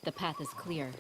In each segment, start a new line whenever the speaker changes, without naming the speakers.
The path is clear.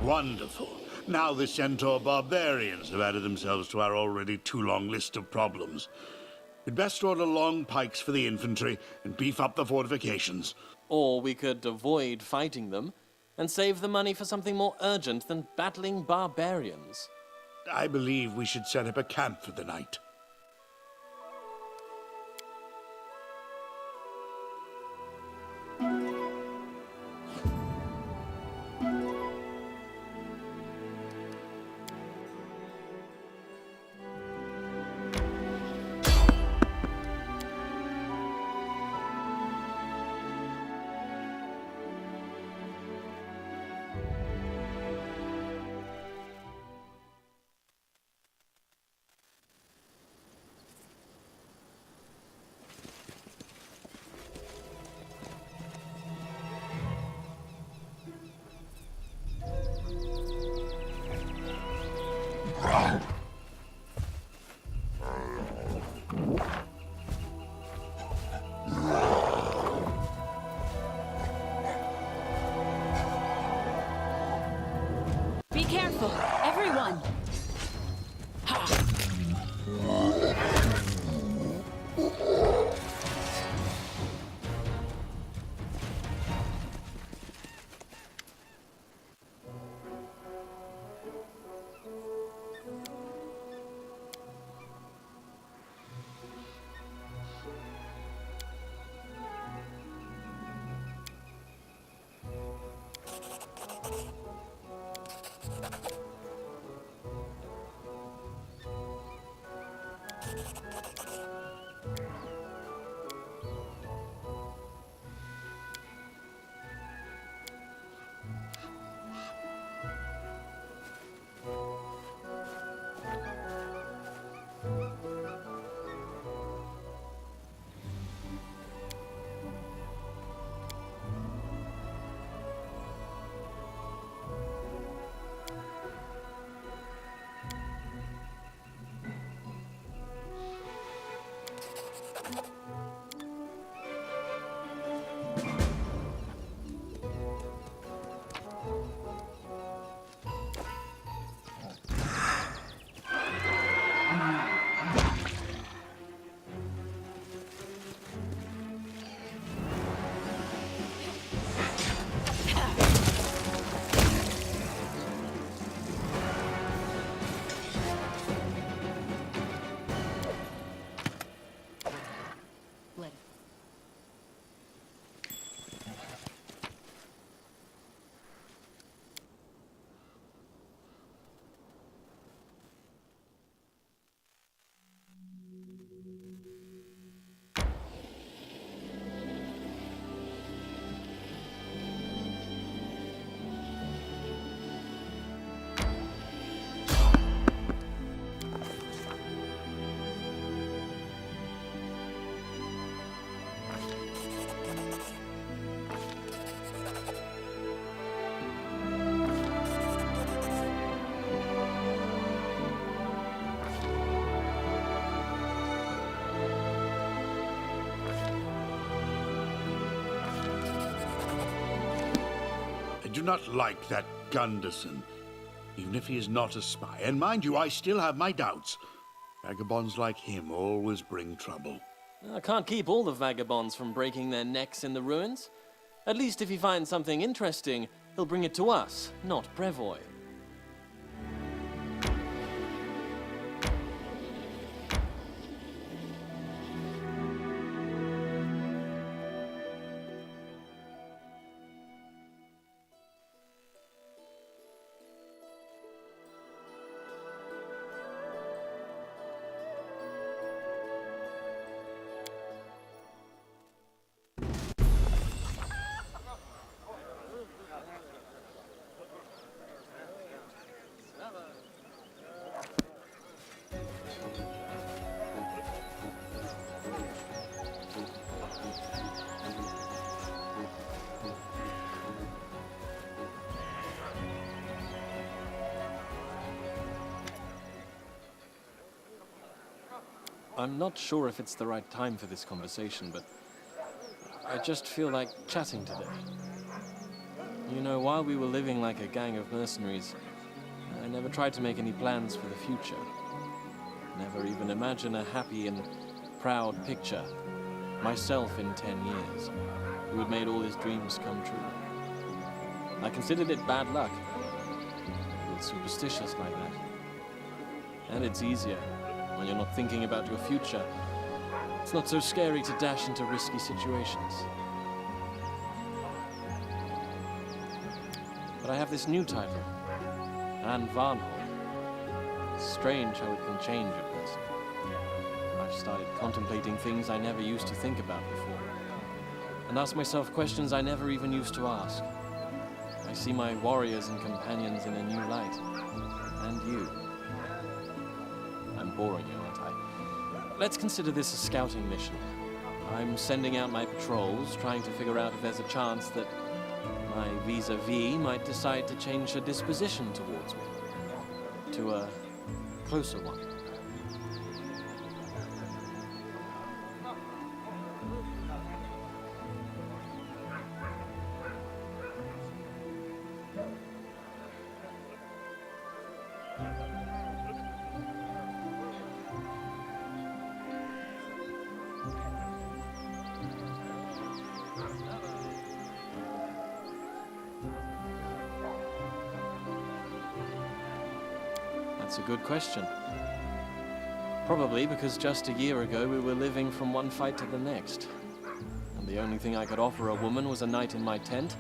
Wonderful. Now the Centaur barbarians have added themselves to our already too long list of problems. We'd best order long pikes for the infantry and beef up the fortifications.
Or we could avoid fighting them and save the money for something more urgent than battling barbarians.
I believe we should set up a camp for the night.
Be careful, everyone!
I do not like that Gunderson, even if he is not a spy. And mind you, I still have my doubts. Vagabonds like him always bring trouble.
I can't keep all the vagabonds from breaking their necks in the ruins. At least if he finds something interesting, he'll bring it to us, not Brevoy. I'm not sure if it's the right time for this conversation, but I just feel like chatting today. You know, while we were living like a gang of mercenaries, I never tried to make any plans for the future. Never even imagine a happy and proud picture. Myself in 10 years, who had made all his dreams come true. I considered it bad luck. I was superstitious like that. And it's easier when you're not thinking about your future. It's not so scary to dash into risky situations. But I have this new title, Anne Varnholm. It's strange how it can change a person. I've started contemplating things I never used to think about before, and ask myself questions I never even used to ask. I see my warriors and companions in a new light. And you. I'm boring you, aren't I? Let's consider this a scouting mission. I'm sending out my patrols, trying to figure out if there's a chance that my vis-a-vis might decide to change her disposition towards me. To a closer one. That's a good question. Probably because just a year ago we were living from one fight to the next. And the only thing I could offer a woman was a night in my tent,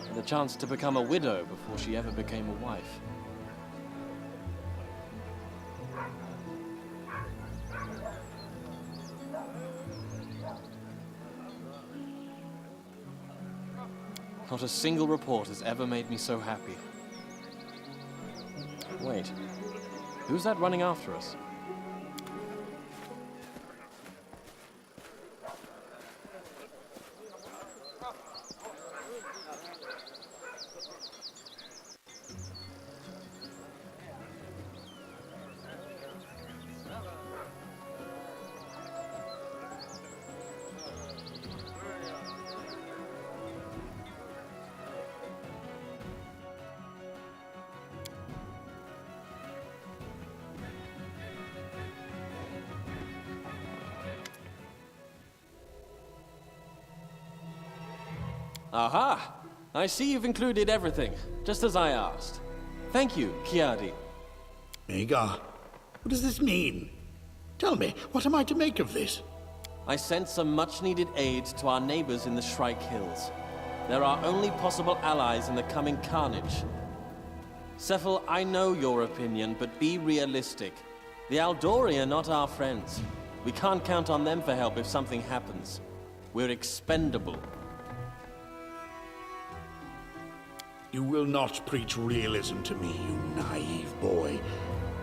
and the chance to become a widow before she ever became a wife. Not a single report has ever made me so happy. Wait, who's that running after us? Aha! I see you've included everything, just as I asked. Thank you, Kiadi.
Agar, what does this mean? Tell me, what am I to make of this?
I sent some much-needed aid to our neighbors in the Shrike Hills. They're our only possible allies in the coming carnage. Cephal, I know your opinion, but be realistic. The Aldori are not our friends. We can't count on them for help if something happens. We're expendable.
You will not preach realism to me, you naive boy.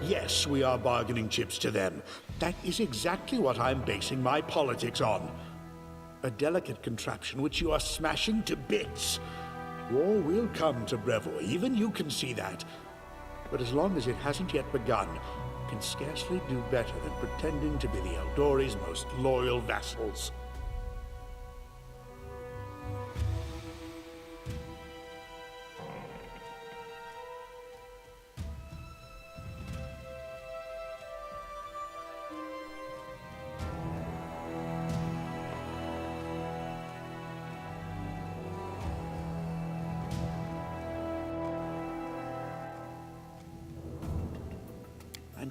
Yes, we are bargaining chips to them. That is exactly what I'm basing my politics on. A delicate contraption which you are smashing to bits. War will come to Brevoy, even you can see that. But as long as it hasn't yet begun, you can scarcely do better than pretending to be the Eldori's most loyal vassals.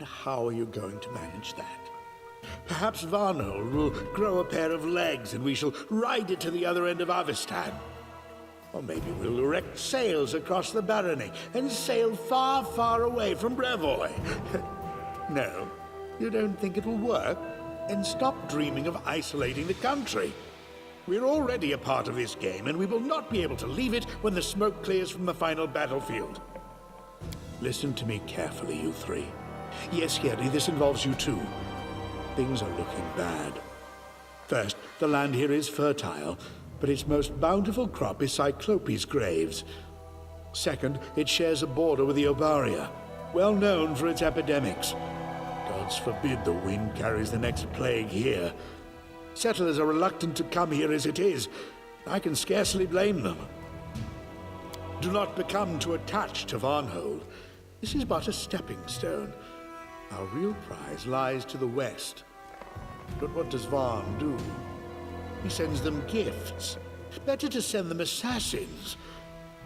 And how are you going to manage that? Perhaps Varnold will grow a pair of legs and we shall ride it to the other end of Avestan. Or maybe we'll erect sails across the barony and sail far, far away from Brevoy. No, you don't think it will work? Then stop dreaming of isolating the country. We're already a part of this game, and we will not be able to leave it when the smoke clears from the final battlefield. Listen to me carefully, you three. Yes, Gary, this involves you too. Things are looking bad. First, the land here is fertile, but its most bountiful crop is Cyclopes graves. Second, it shares a border with the Obaria, well known for its epidemics. Gods forbid the wind carries the next plague here. Settlers are reluctant to come here as it is. I can scarcely blame them. Do not become too attached to Varnhold. This is but a stepping stone. Our real prize lies to the west. But what does Varn do? He sends them gifts. Better to send them assassins.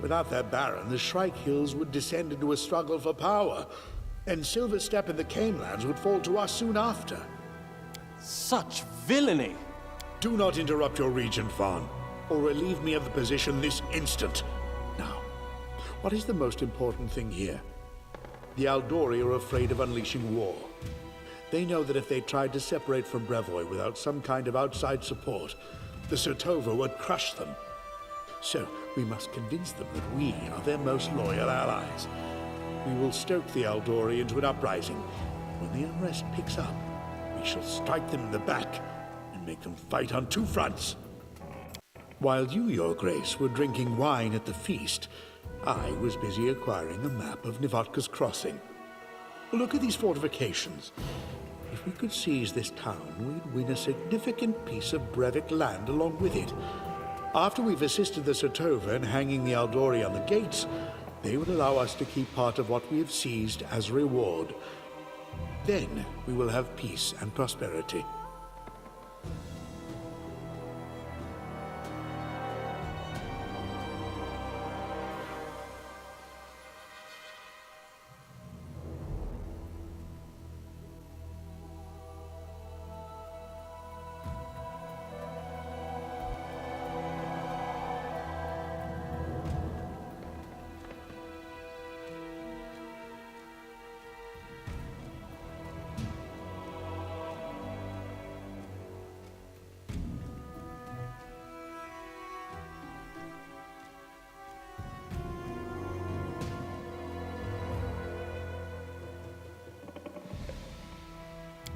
Without their baron, the Shrike Hills would descend into a struggle for power, and Silverstep and the Canelands would fall to us soon after.
Such villainy!
Do not interrupt your regent, Varn, or relieve me of the position this instant. Now, what is the most important thing here? The Aldori are afraid of unleashing war. They know that if they tried to separate from Brevoy without some kind of outside support, the Sotova would crush them. So, we must convince them that we are their most loyal allies. We will stoke the Aldori into an uprising. When the unrest picks up, we shall strike them in the back and make them fight on two fronts. While you, Your Grace, were drinking wine at the feast, I was busy acquiring a map of Nivatka's Crossing. Look at these fortifications. If we could seize this town, we'd win a significant piece of Brevik land along with it. After we've assisted the Sotova in hanging the Aldori on the gates, they would allow us to keep part of what we have seized as reward. Then we will have peace and prosperity.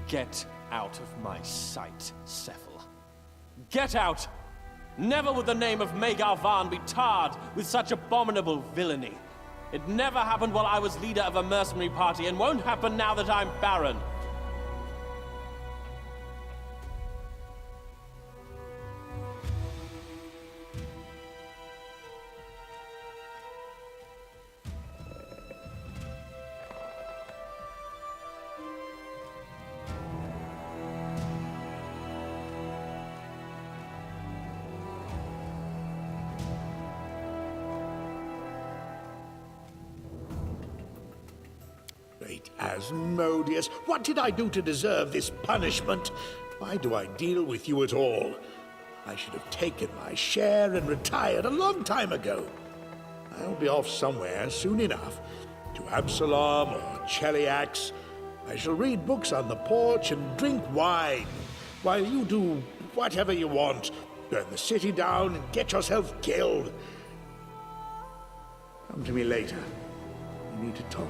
Get out of my sight, Sephel. Get out! Never would the name of Magar Varn be tarred with such abominable villainy. It never happened while I was leader of a mercenary party, and won't happen now that I'm Baron.
Great Asmodeus, what did I do to deserve this punishment? Why do I deal with you at all? I should have taken my share and retired a long time ago. I'll be off somewhere soon enough, to Absalom or Cheliax. I shall read books on the porch and drink wine, while you do whatever you want. Burn the city down and get yourself killed. Come to me later. We need to talk.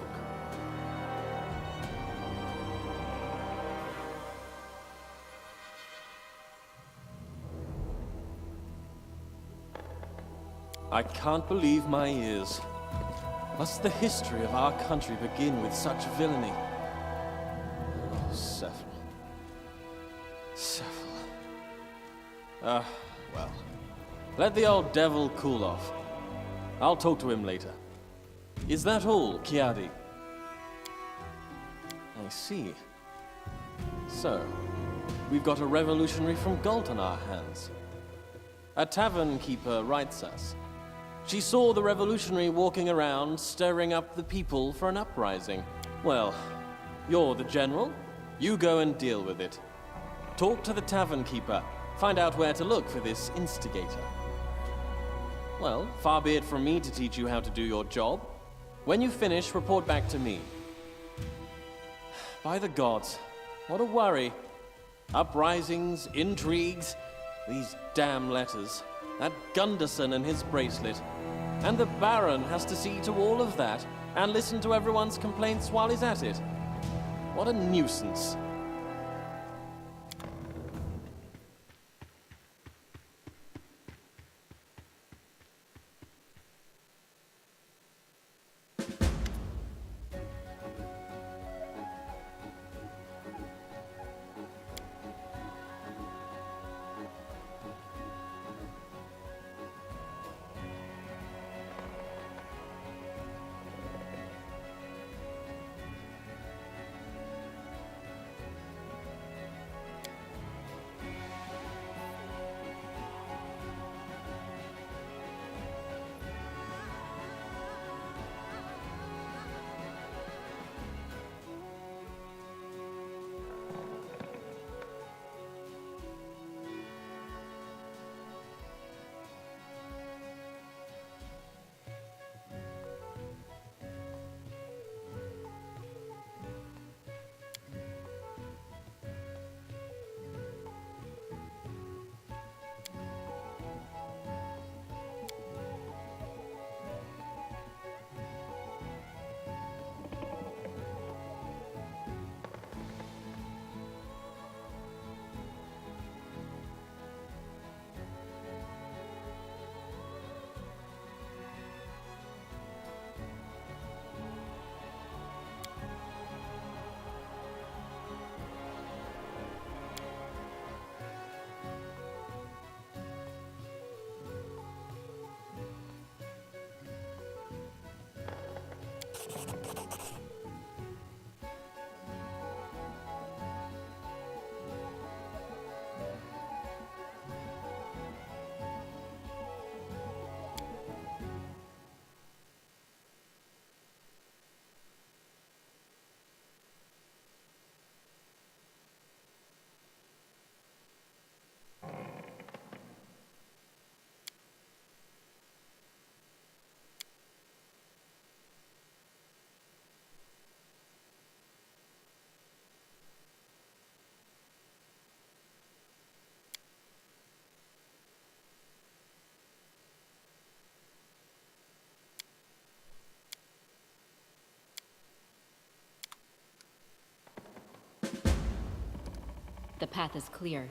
I can't believe my ears. Must the history of our country begin with such villainy? Oh, Sephel. Sephel. Well. Let the old devil cool off. I'll talk to him later. Is that all, Kiadi? I see. So, we've got a revolutionary from Galt on our hands. A tavern keeper writes us. She saw the revolutionary walking around, stirring up the people for an uprising. Well, You're the general. You go and deal with it. Talk to the tavern keeper. Find out where to look for this instigator. Well, far be it from me to teach you how to do your job. When you finish, report back to me. By the gods, what a worry. Uprisings, intrigues, these damn letters. That Gunderson and his bracelet. And the Baron has to see to all of that and listen to everyone's complaints while he's at it. What a nuisance.
The path is clear.